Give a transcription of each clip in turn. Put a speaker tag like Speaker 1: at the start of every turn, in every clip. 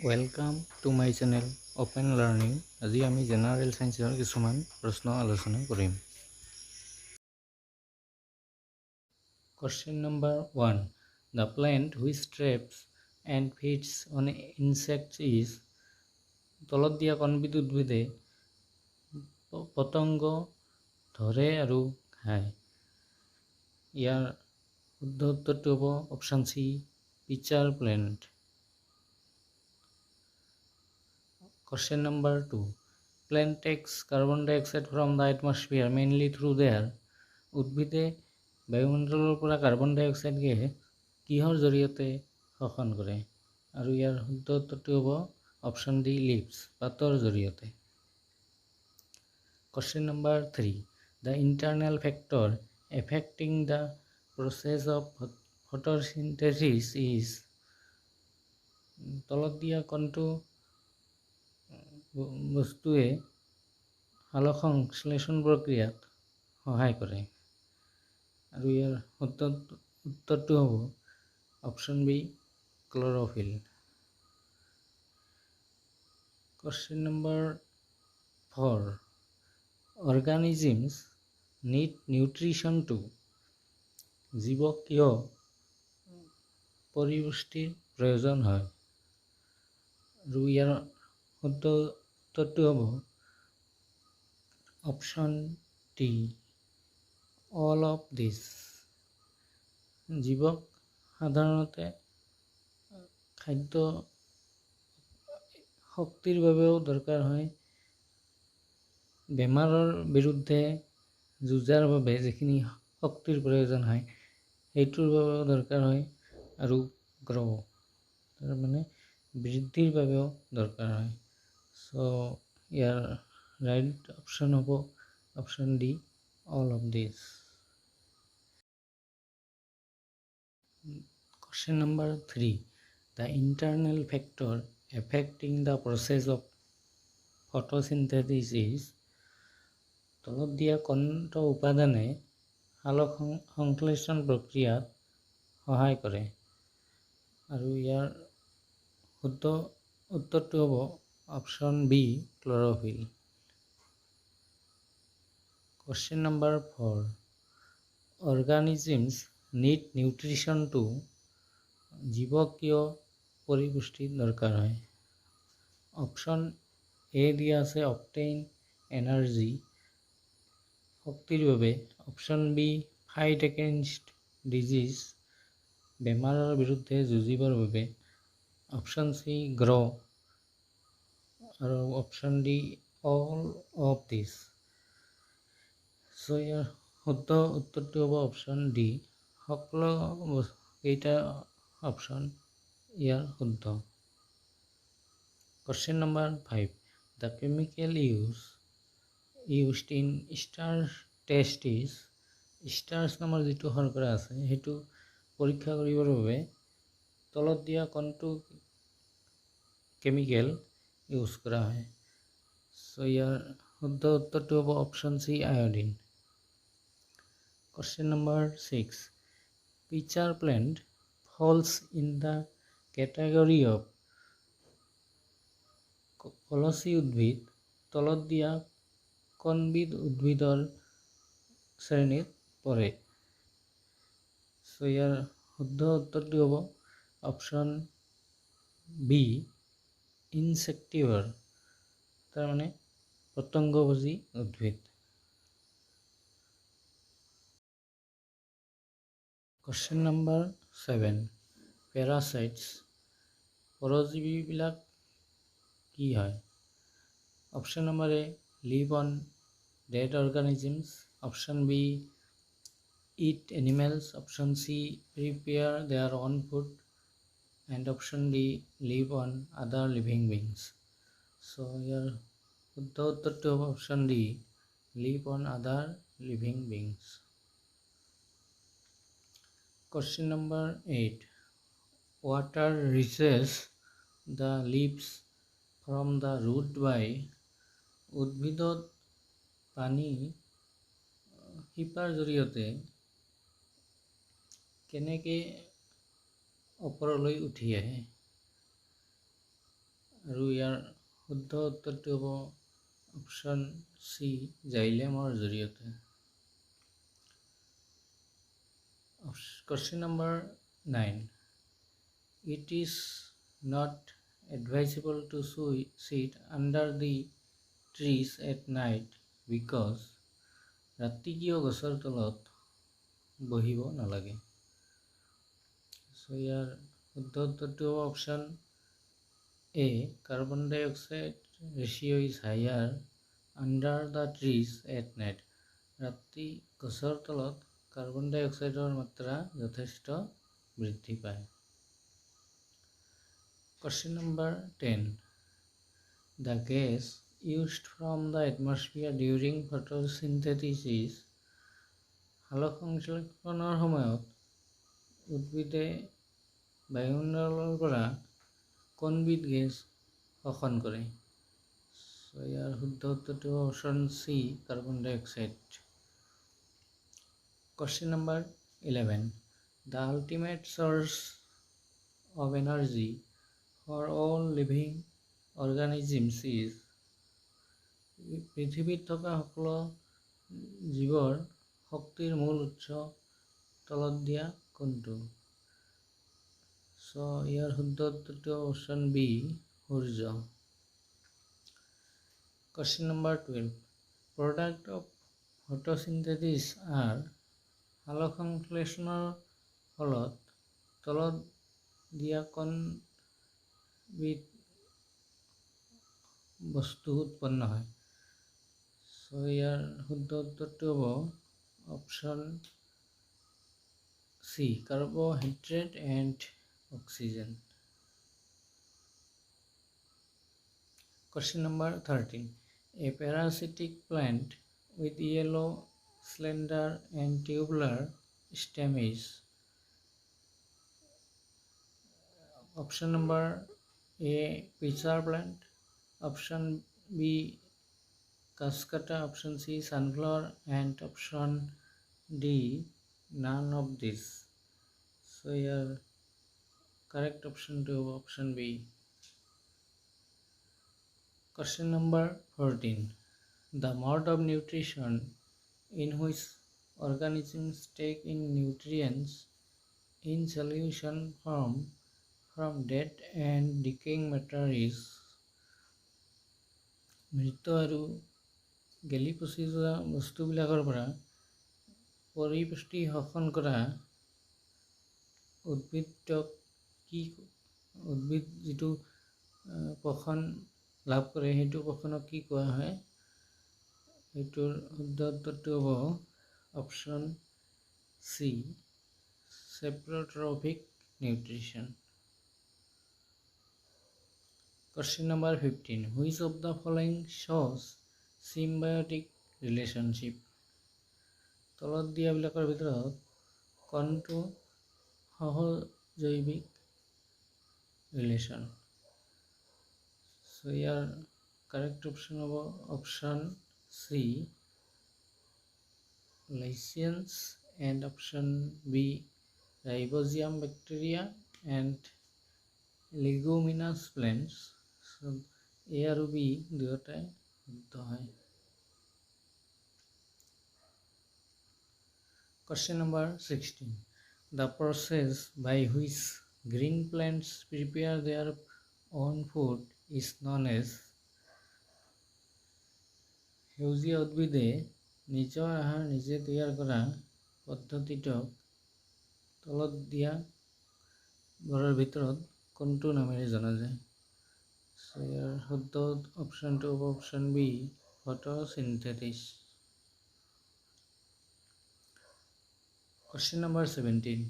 Speaker 1: Welcome to my channel Open Learning. আজি আমি general সায়েন্সৰ কিছুমান প্ৰশ্ন আলোচনা কৰিম। Question number 1. The plant which traps and feeds on insects is তলত দিয়া কোনবিধ উদ্ভিদে পতংগ ধৰে আৰু খায়? ইয়াৰ শুদ্ধ উত্তৰটো হ'ব option C, pitcher plant. Question number 2. Plant takes carbon dioxide from the atmosphere mainly through their উদ্ভিদে বায়ুমণ্ডলৰ পৰা কাৰ্বন ডাই অক্সাইড গেছ কিহৰ জৰিয়তে শোষণ কৰে? আৰু ইয়াৰ শুদ্ধ উত্তৰটো হ'ব অপশ্যন ডি, লিভছ, পাতৰ জৰিয়তে। Question number 3. The internal factor affecting the process of photosynthesis is তলত দিয়া কোনটো বস্তুৱে সালোক সংশ্লেষণ প্ৰক্ৰিয়াত সহায় কৰে? আৰু ইয়াৰ শুদ্ধ উত্তৰটো হ'ব option B, ক্লৰোফিল। Question number 4. Organisms need nutrition to জীৱক কিয় পৰিপুষ্টিৰ প্ৰয়োজন হয়? আৰু ইয়াৰ শুদ্ধ উত্তৰটো হ'ব option D, all of these. জীৱক সাধাৰণতে খাদ্য শক্তিৰ বাবেও দৰকাৰ হয়, বেমাৰৰ বিৰুদ্ধে যুঁজাৰ বাবে যিখিনি শক্তিৰ প্ৰয়োজন হয় সেইটোৰ বাবেও দৰকাৰ হয়, আৰু গ্ৰ' তাৰমানে বৃদ্ধিৰ বাবেও দৰকাৰ হয়। চ' ইয়াৰ ৰাইট অপশ্যন হ'ব option D, all of these. Question number 3. The internal factor affecting the process of photosynthesis is তলত দিয়া কোনটো উপাদানে সালোক সংশ্লেষণ প্ৰক্ৰিয়াত সহায় কৰে? আৰু ইয়াৰ শুদ্ধ উত্তৰটো হ'ব option B, ক্লৰোফিল। Question number 4. Organisms need nutrition to জীৱক কিয় পৰিপুষ্টিৰ দৰকাৰ হয়? অপশ্যন এ দিয়া আছে অবটেইন এনাৰ্জি, শক্তিৰ বাবে। Option B, fight against disease, বেমাৰৰ বিৰুদ্ধে যুঁজিবৰ বাবে। অপশ্যন চি, গ্ৰ', আৰু option D, all of these. So' ইয়াৰ শুদ্ধ উত্তৰটো হ'ব অপশ্যন ডি, সকলো কেইটা অপশ্যন ইয়াৰ শুদ্ধ। Question number 5. The chemical used in starch test is starch নামৰ যিটো শৰ্কৰা আছে সেইটো পৰীক্ষা কৰিবৰ বাবে তলত দিয়া কোনটো কেমিকেল ইউজ কৰা হয়? চ' ইয়াৰ শুদ্ধ উত্তৰটো হ'ব option C, iodine. Question number 6. Pitcher plant falls in the category of কলচী উদ্ভিদ তলত দিয়া কোনবিধ উদ্ভিদৰ শ্ৰেণীত পৰে? চ' ইয়াৰ শুদ্ধ উত্তৰটো হ'ব অপশ্যন বি, ইনচেক্টিভাৰ, তাৰমানে পতংগভোজী উদ্ভিদ। Question number 7. Parasites পৰজীৱীবিলাক কি হয়? Option number A, live on dead organisms. Option B, eat animals. Option C, prepare their own food. And option D, live on other living beings. So' ইয়াৰ শুদ্ধ উত্তৰটো হ'ব option D, live on other living beings. Question number 8. Water reaches the leaves from the root by উদ্ভিদত পানী শিপাৰ জৰিয়তে কেনেকৈ ওপৰলৈ উঠি আহে? আৰু ইয়াৰ শুদ্ধ উত্তৰটো হ'ব অপশ্যন চি, জাইলেমৰ জৰিয়তে। Question number 9. It is not advisable to sit under the trees at night because ৰাতি কিয় গছৰ তলত বহিব নালাগে? So ইয়াৰ শুদ্ধ উত্তৰটো হ'ব option A, carbon dioxide ratio is higher under the trees at night. ৰাতি গছৰ তলত কাৰ্বন ডাই অক্সাইডৰ মাত্ৰা যথেষ্ট বৃদ্ধি পায়। Question number 10. The gas used from the atmosphere during photosynthesis, সালোকসংশ্লেষণৰ সময়ত উদ্ভিদে বায়ুমণ্ডলৰ পৰা কোনবিধ গেছ শোষণ কৰে? So ইয়াৰ শুদ্ধ উত্তৰটো অপশ্যন চি, কাৰ্বন ডাই oxide. Question number 11. The ultimate source of energy for all living organisms is, পৃথিৱীত থকা সকলো জীৱৰ শক্তিৰ মূল উৎস তলত দিয়া কোনটো? So ইয়াৰ শুদ্ধ উত্তৰটো অপশ্যন বি, সূৰ্য। Question number 12. Product of photosynthesis are, সালোকসংশ্লেষণৰ ফলত তলত দিয়া কোনবিধ বস্তু উৎপন্ন হয়? So ইয়াৰ শুদ্ধ উত্তৰটো হ'ব option C, carbohydrate and oxygen. Question number 13. A parasitic plant with yellow, slender and tubular stem is, option number A, pitcher plant, option B, cascata, option C, sunflower, and option D, none of these. So your correct option to option B. Question number 14. The mode of nutrition in which organisms take in nutrients in solution form from dead and decaying matter is, মৃত আৰু গেলি পচি যোৱা বস্তুবিলাকৰ পৰা পৰিপুষ্টি শোষণ কৰা উদ্ভিদক কি, উদ্ভিদ যিটো পোষণ লাভ কৰে সেইটো পোষণক কি কোৱা হয়? সেইটোৰ শুদ্ধ উত্তৰটো হ'ব option C, saprotrophic nutrition. Question number 15. Which of the following shows symbiotic relationship? তলত দিয়াবিলাকৰ ভিতৰত কোনটো সহজৈৱিক ৰিলেশ্যন? So ইয়াৰ correct option হ'ব option C, Lycians, and option B, Ribosium bacteria and leguminous plants. So A আৰু B দুয়োটাই শুদ্ধ হয়। Question number 16. The process by which green plants prepare their own food is known as, সেউজীয়া উদ্ভিদে নিজৰ আহাৰ নিজে তৈয়াৰ কৰা পদ্ধতিটোক তলত দিয়া বোৰৰ ভিতৰত কোনটো নামেৰে জনা যায়? So ইয়াৰ শুদ্ধ অপশ্যনটো হ'ব option B, ফটোচিনথেসিস। Question number 17.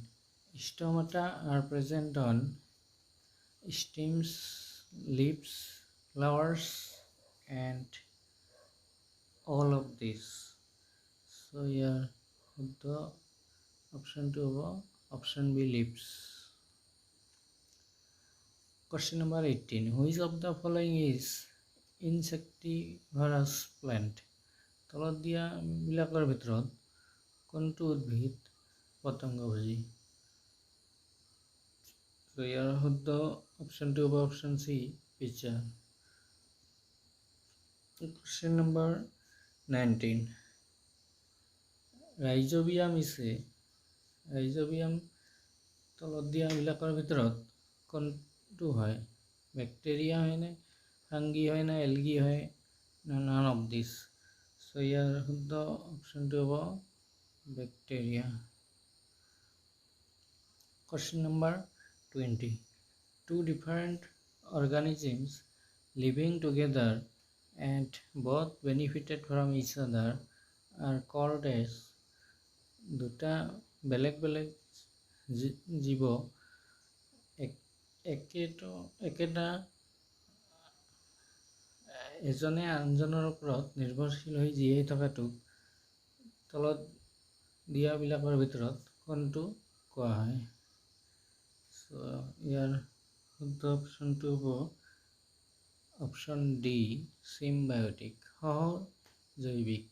Speaker 1: Stomata are present on stems, leaves, flowers, and all of these. So here the option to option B, leaves. Question number 18. Which of the following is insectivorous plant? তলত দিয়া বিলাকৰ ভিতৰত কোনটো উদ্ভিদ পতংগভোজী? So ইয়াৰ শুদ্ধ অপশ্যনটো হ'ব option C, feature. Question number 19. Rhizobium is a rhizobium তলত দিয়াবিলাকৰ ভিতৰত কোনটো হয়? বেক্টেৰিয়া হয়নে, ফাংগি হয় না এলগি হয় না নান অফ দিছ? সো ইয়াৰ শুদ্ধ অপশ্যনটো হ'ব bacteria. Question number 20. Two different organisms living together and both benefited from each other are called as দুটা বেলেগ বেলেগ জীৱ একেটা এজনে আনজনৰ ওপৰত নিৰ্ভৰশীল হৈ জীয়াই থকাটোক তলত দিয়াবিলাকৰ ভিতৰত কোনটো কোৱা হয়? সো ইয়াৰ শুদ্ধ অপশ্যনটো হ'ব option D, চিম্বায়টিক, সহজৈৱিক।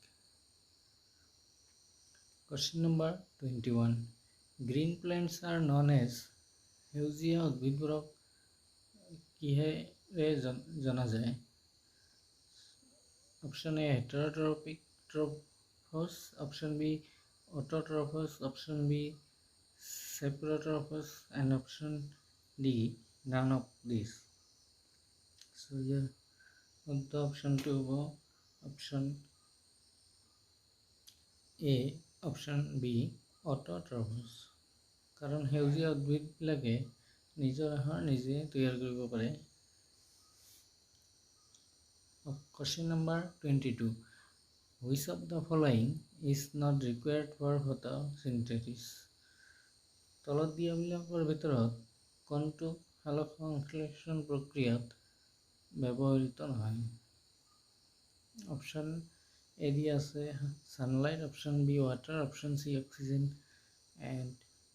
Speaker 1: Question number 21. Green plants are known as সেউজীয়া উদ্ভিদবোৰক কিহেৰে জনা যায়? Option A heterotrophic option B autotrophs, option B saprotrophs and option D none of these. So ইয়াৰ শুদ্ধ অপশ্যনটো হ'ব option A, option B autotrophs. কাৰণ সেউজীয়া উদ্ভিদবিলাকে নিজৰ আহাৰ নিজে তৈয়াৰ কৰিব পাৰে। Question number 22. Which of the following is not required for photosynthesis? তলত দিয়াবিলাকৰ ভিতৰত কোনটো সালোকসংশ্লেষণ প্ৰক্ৰিয়াত ব্যৱহৃত নহয়? অপশ্যন এ দি আছে sunlight, option B water, option C oxygen and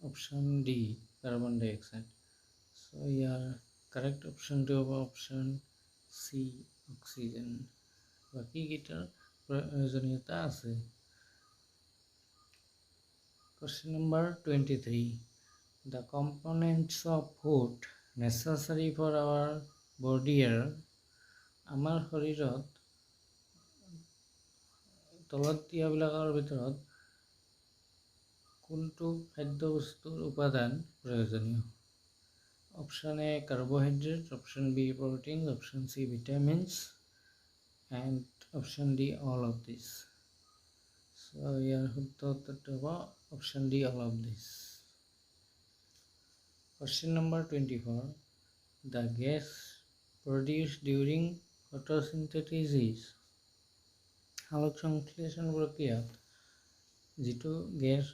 Speaker 1: option D carbon ডাই অক্সাইড। সো ইয়াৰ কাৰেক্ট অপশ্যনটো হ'ব অপশ্যন চি অক্সিজেন। বাকীকেইটাৰ প্ৰয়োজনীয়তা আছে। Question number 23. The components of food necessary for our body are আমাৰ শৰীৰত তলত দিয়াবিলাকৰ ভিতৰত কোনটো খাদ্যবস্তুৰ উপাদান প্ৰয়োজনীয়? Option A carbohydrate, option B protein, option C vitamins and option D all of these. So ইয়াৰ শুদ্ধ উত্তৰটো হ'ব option D all of these. Question number 24. The gas produced during photosynthesis is সালোকসংশ্লেষণ প্ৰক্ৰিয়াত যিটো গেছ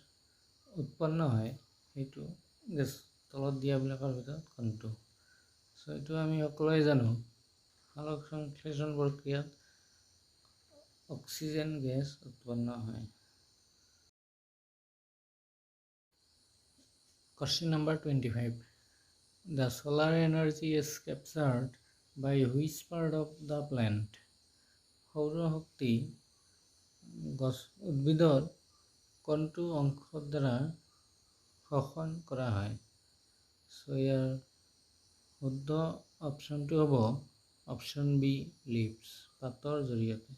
Speaker 1: উৎপন্ন হয় সেইটো গেছ তলত দিয়াবিলাকৰ ভিতৰত কোনটো? সো এইটো আমি সকলোৱে জানো, সালোকসংশ্লেষণ প্ৰক্ৰিয়াত অক্সিজেন গেছ উৎপন্ন হয়। Question number 25. The solar energy is captured by which part of the plant? সৌৰশক্তি উদ্ভিদৰ কোনটো অংশৰ দ্বাৰা শোষণ কৰা হয়? সো ইয়াৰ শুদ্ধ অপশ্যনটো হ'ব অপশ্যন বি লিভছ, পাতৰ জৰিয়তে।